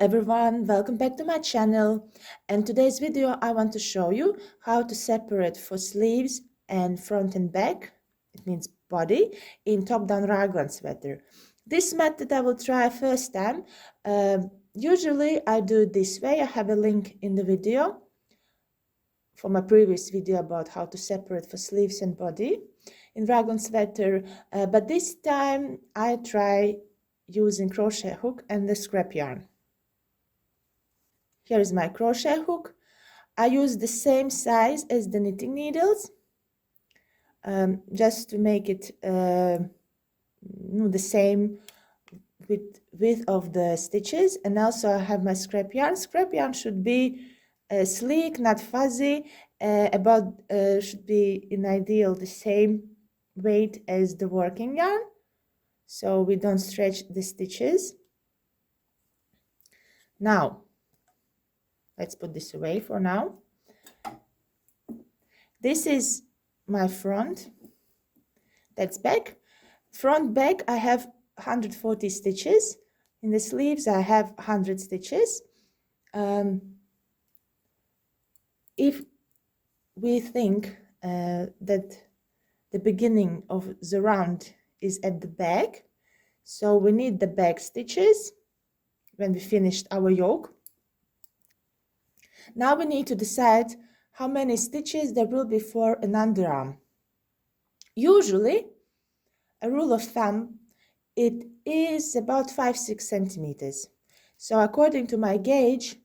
everyone, welcome back to my channel. And today's video I want to show you how to separate for sleeves and front and back, it means body, in top-down raglan sweater. This method I will try first time. Usually I do it this way. I have a link in the video for my previous video about how to separate for sleeves and body in raglan sweater, but this time I try using crochet hook and the scrap yarn. Here is my crochet hook. I use the same size as the knitting needles, just to make it the same width of the stitches. And also I have my scrap yarn. Scrap yarn should be sleek, not fuzzy, should be in ideal the same weight as the working yarn, so we don't stretch the stitches. Now let's put this away for now. This is my front, that's back. Front back I have 140 stitches. In the sleeves I have 100 stitches. If we think that the beginning of the round is at the back, so we need the back stitches when we finished our yoke. Now we need to decide how many stitches there will be for an underarm. Usually, a rule of thumb, it is about 5-6 centimeters. So according to my gauge,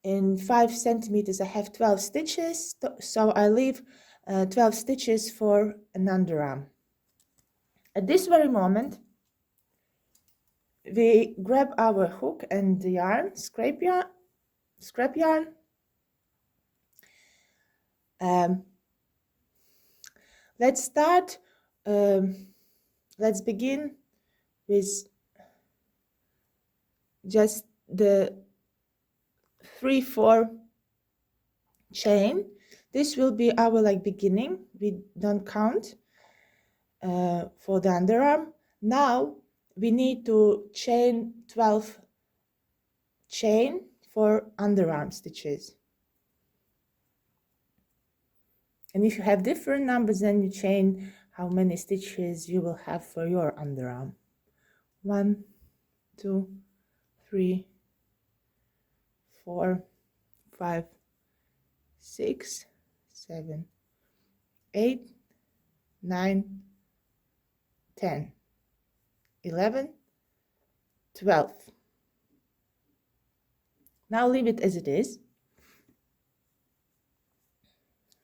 in 5 centimeters I have 12 stitches, so I leave 12 stitches for an underarm. At this very moment, we grab our hook and the yarn, scrap yarn. Let's start. Let's begin with just the 3-4 chain. This will be our beginning. We don't count for the underarm. Now we need to chain 12 chain for underarm stitches. And if you have different numbers, then you chain how many stitches you will have for your underarm. 1, 2, 3, 4, 5, 6, 7, 8, 9, 10, 11, 12. Now leave it as it is.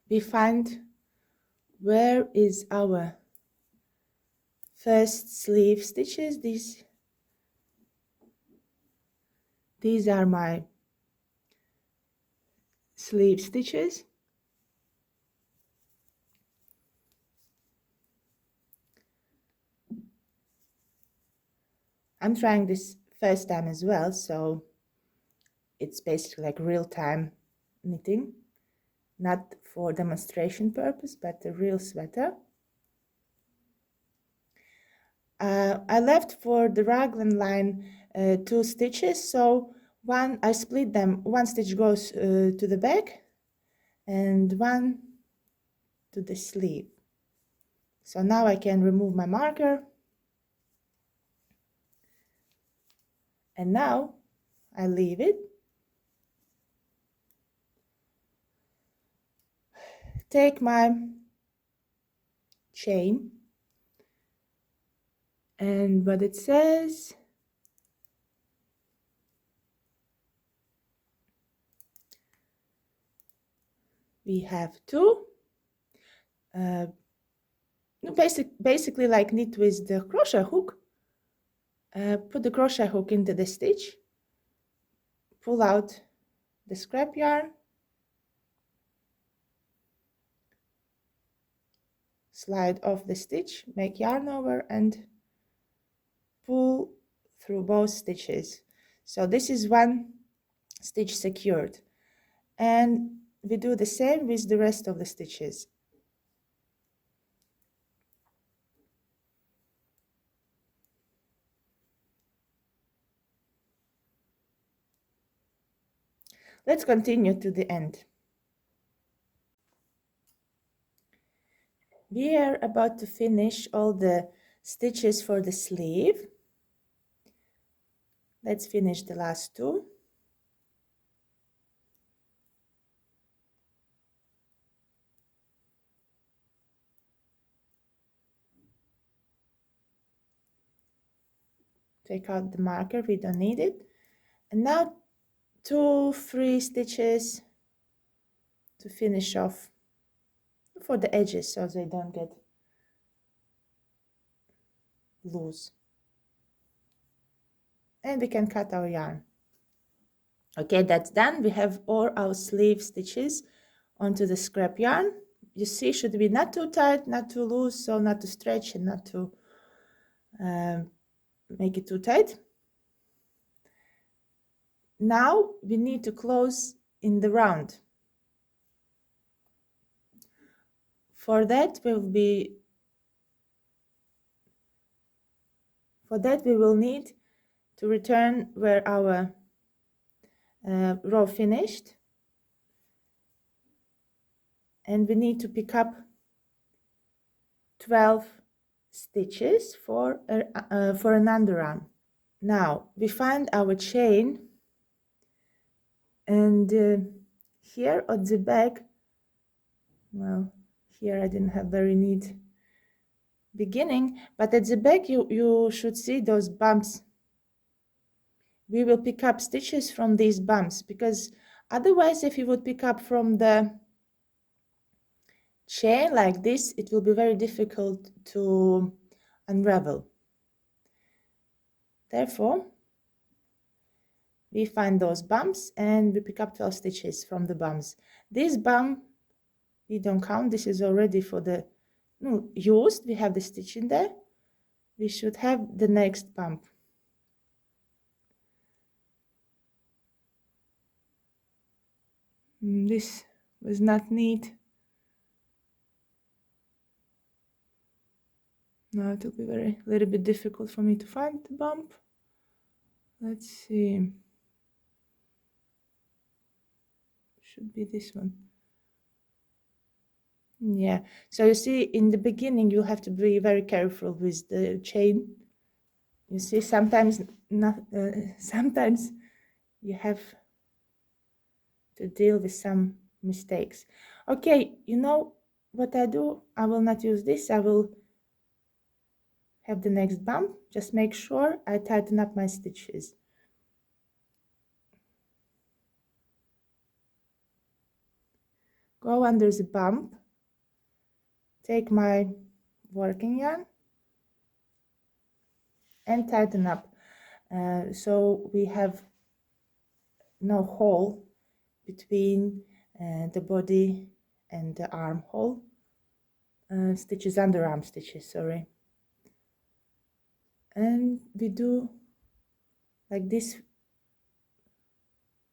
We find where is our first sleeve stitches. These are my sleeve stitches. I'm trying this first time as well, so it's basically like real-time knitting, not for demonstration purpose, but a real sweater. I left for the raglan line 2 stitches, so I split them. 1 stitch goes to the back and 1 to the sleeve. So now I can remove my marker, and now I leave it. Take my chain and what it says, we have 2. Basically like knit with the crochet hook. Put the crochet hook into the stitch, pull out the scrap yarn, slide off the stitch, make yarn over and pull through both stitches. So this is 1 stitch secured, and we do the same with the rest of the stitches. Let's continue to the end. We are about to finish all the stitches for the sleeve. Let's finish the last two. Take out the marker, we don't need it. And now 2 free stitches to finish off for the edges so they don't get loose. And we can cut our yarn. Okay, that's done. We have all our sleeve stitches onto the scrap yarn. You see, should be not too tight, not too loose, so not to stretch and not to make it too tight. Now we need to close in the round. For that we will need to return where our row finished, and we need to pick up 12 stitches for an underarm. Now we find our chain, and here at the back, well, here I didn't have very neat beginning, but at the back you should see those bumps. We will pick up stitches from these bumps, because otherwise if you would pick up from the chain like this, it will be very difficult to unravel. Therefore, we find those bumps and we pick up 12 stitches from the bumps. This bump we don't count, this is already for the used, we have the stitch in there. We should have the next bump. This was not neat. Now it will be a little bit difficult for me to find the bump. Let's see. Should be this one. Yeah, so you see in the beginning you have to be very careful with the chain. You see, sometimes sometimes you have to deal with some mistakes. Okay, you know what I do? I will not use this. I will have the next bump. Just make sure I tighten up my stitches. Go under the bump, take my working yarn and tighten up, so we have no hole between the body and the armhole stitches, underarm stitches, sorry. And we do like this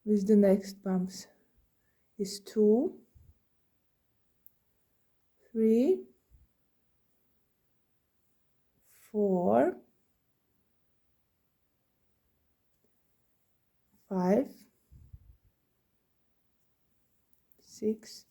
with the next bumps. Is 2, 3, 4, 5, 6,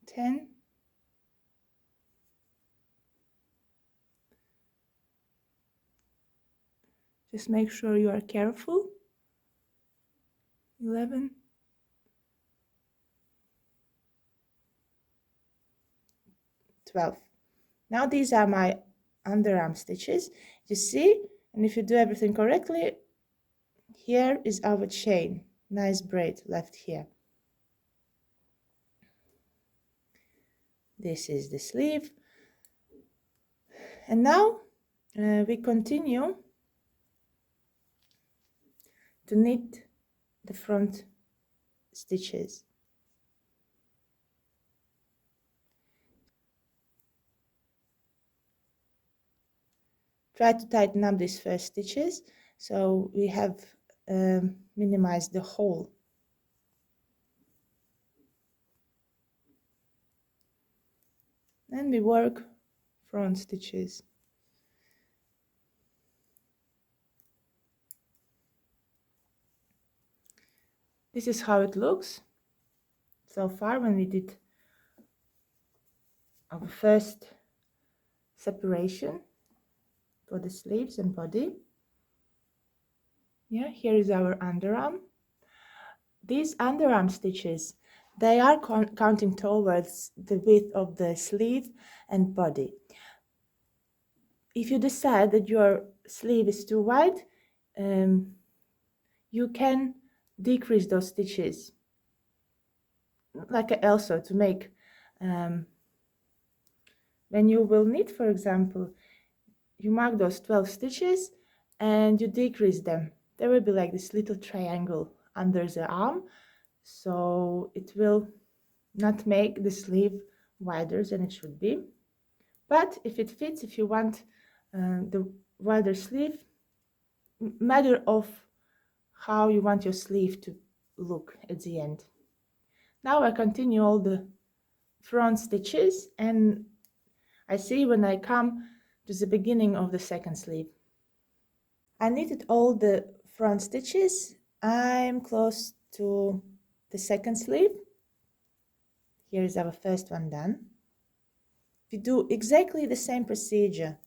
10, 'Just make sure you are careful. 11, 12. Now these are my underarm stitches. You see, and if you do everything correctly, here is our chain. Nice braid left here. This is the sleeve. And now we continue to knit the front stitches. Try to tighten up these first stitches so we have minimized the hole. And we work front stitches. This is how it looks so far when we did our first separation for the sleeves and body. Yeah, here is our underarm. These underarm stitches, they are counting towards the width of the sleeve and body. If you decide that your sleeve is too wide, you can decrease those stitches, like also to make when you will knit, for example, you mark those 12 stitches and you decrease them. There will be like this little triangle under the arm, so it will not make the sleeve wider than it should be. But if it fits, if you want the wider sleeve, matter of how you want your sleeve to look at the end. Now I continue all the front stitches, and I see when I come to the beginning of the second sleeve. I knitted all the front stitches. I'm close to the second sleeve. Here is our first one done. We do exactly the same procedure.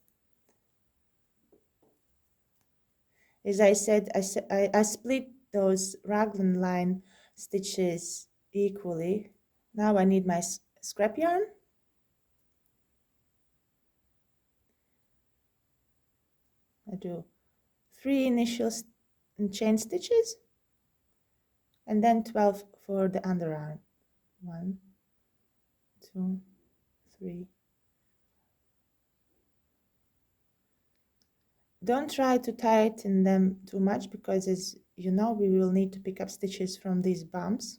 As I said, I split those raglan line stitches equally. Now I need my scrap yarn. I do 3 initial chain stitches and then 12 for the underarm. 1, 2, 3. Don't try to tighten them too much because, as you know, we will need to pick up stitches from these bumps,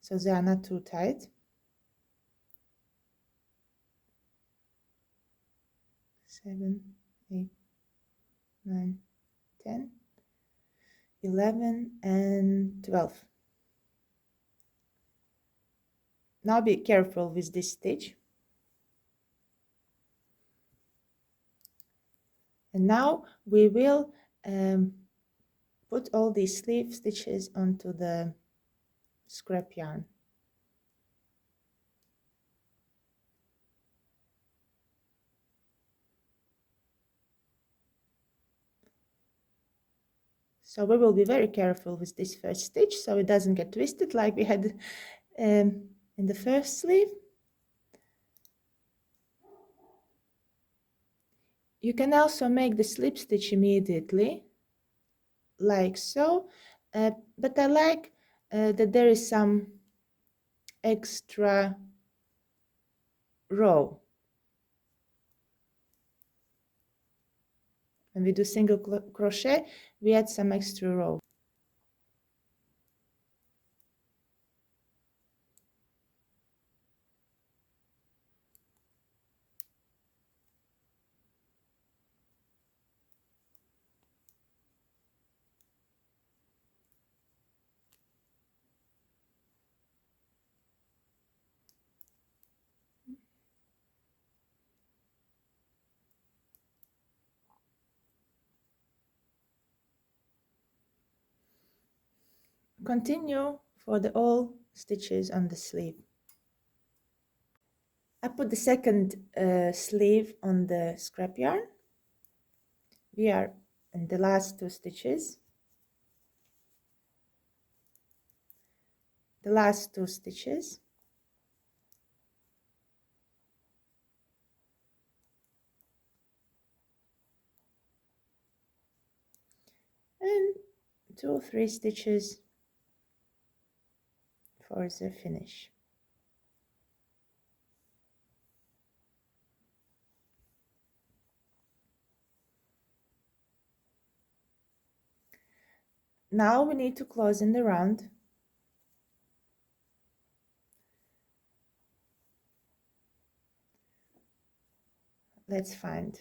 so they are not too tight. 7, 8, 9, 10, 11, and 12. Now be careful with this stitch. And now we will put all these sleeve stitches onto the scrap yarn. So we will be very careful with this first stitch so it doesn't get twisted like we had in the first sleeve. You can also make the slip stitch immediately, like so, but I like that there is some extra row. When we do single crochet, we add some extra row. Continue for the all stitches on the sleeve. I put the second sleeve on the scrap yarn. We are in the last 2 stitches. The last 2 stitches. And 2 or 3 stitches for the finish. Now we need to close in the round. Let's find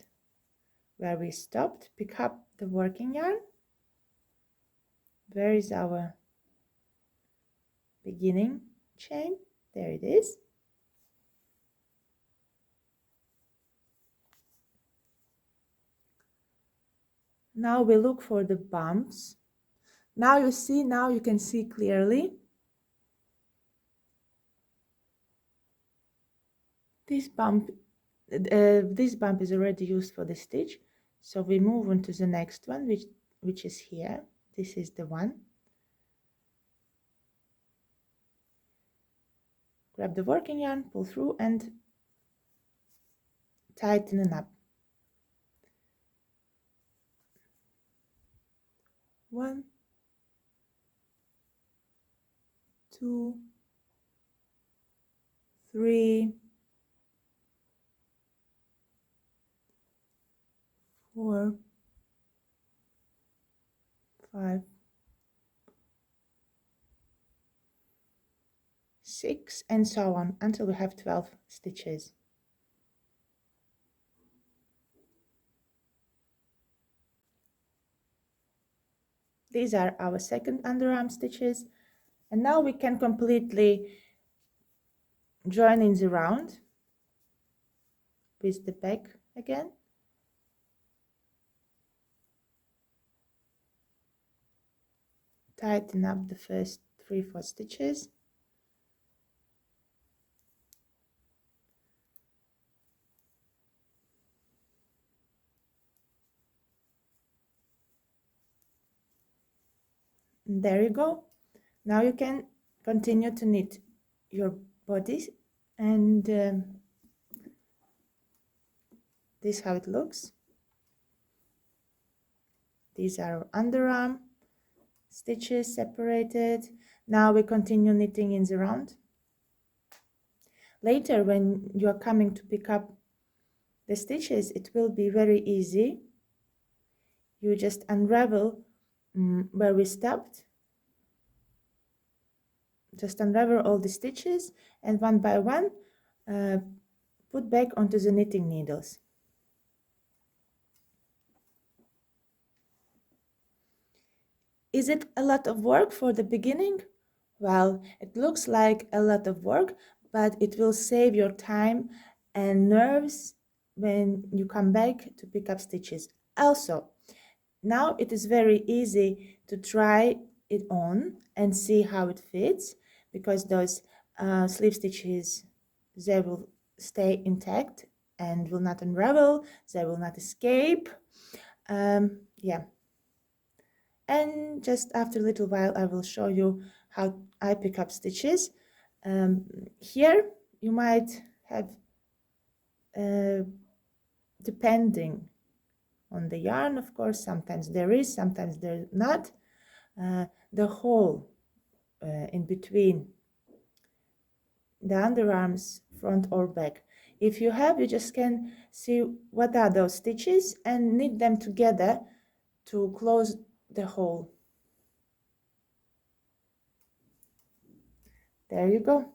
where we stopped. Pick up the working yarn. Where is our beginning chain? There it is. Now we look for the bumps. Now you can see clearly. This bump is already used for the stitch, so we move on to the next one, which is here. This is the one. Grab the working yarn, pull through and tighten it up. 1, 2, 3, 4, 5, 6, and so on until we have 12 stitches. These are our second underarm stitches, and now we can completely join in the round with the back again. Tighten up the first 3-4 stitches. And there you go. Now you can continue to knit your body, and this is how it looks. These are our underarm stitches separated. Now we continue knitting in the round. Later, when you are coming to pick up the stitches, it will be very easy. You just unravel where we stopped. Just unravel all the stitches and one by one put back onto the knitting needles. Is it a lot of work for the beginning? Well, it looks like a lot of work, but it will save your time and nerves when you come back to pick up stitches. Also, now it is very easy to try it on and see how it fits, because those sleeve stitches, they will stay intact and will not unravel, they will not escape. Yeah. And just after a little while I will show you how I pick up stitches. Here you might have, depending on the yarn, of course, sometimes there is, sometimes there's not, the hole in between the underarms, front or back. If you have, you just can see what are those stitches and knit them together to close the hole. There you go.